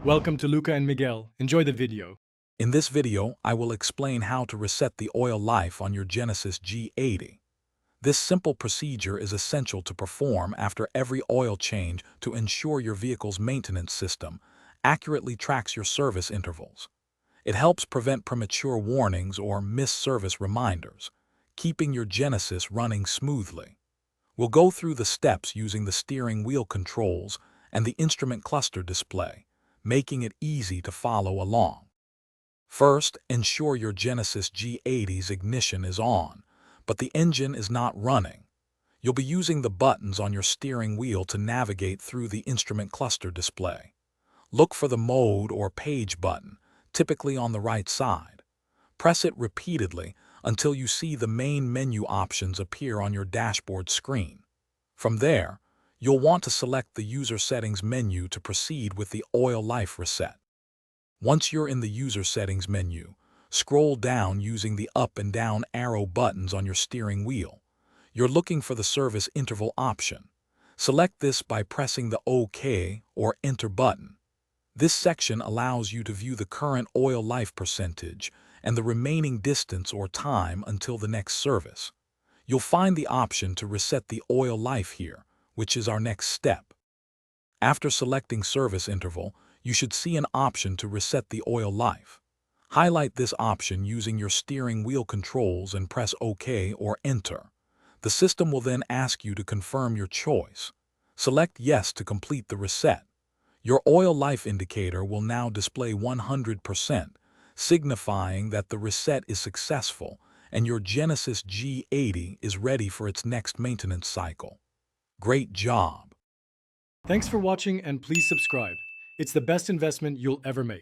Welcome to Luca and Miguel. Enjoy the video. In this video, I will explain how to reset the oil life on your Genesis G80. This simple procedure is essential to perform after every oil change to ensure your vehicle's maintenance system accurately tracks your service intervals. It helps prevent premature warnings or missed service reminders, keeping your Genesis running smoothly. We'll go through the steps using the steering wheel controls and the instrument cluster display, making it easy to follow along. First, ensure your Genesis G80's ignition is on, but the engine is not running. You'll be using the buttons on your steering wheel to navigate through the instrument cluster display. Look for the mode or page button, typically on the right side. Press it repeatedly until you see the main menu options appear on your dashboard screen. From there, you'll want to select the User Settings menu to proceed with the oil life reset. Once you're in the User Settings menu, scroll down using the up and down arrow buttons on your steering wheel. You're looking for the Service Interval option. Select this by pressing the OK or Enter button. This section allows you to view the current oil life percentage and the remaining distance or time until the next service. You'll find the option to reset the oil life here, which is our next step. After selecting Service Interval, you should see an option to reset the oil life. Highlight this option using your steering wheel controls and press OK or Enter. The system will then ask you to confirm your choice. Select Yes to complete the reset. Your oil life indicator will now display 100%, signifying that the reset is successful and your Genesis G80 is ready for its next maintenance cycle. Great job! Thanks for watching and please subscribe. It's the best investment you'll ever make.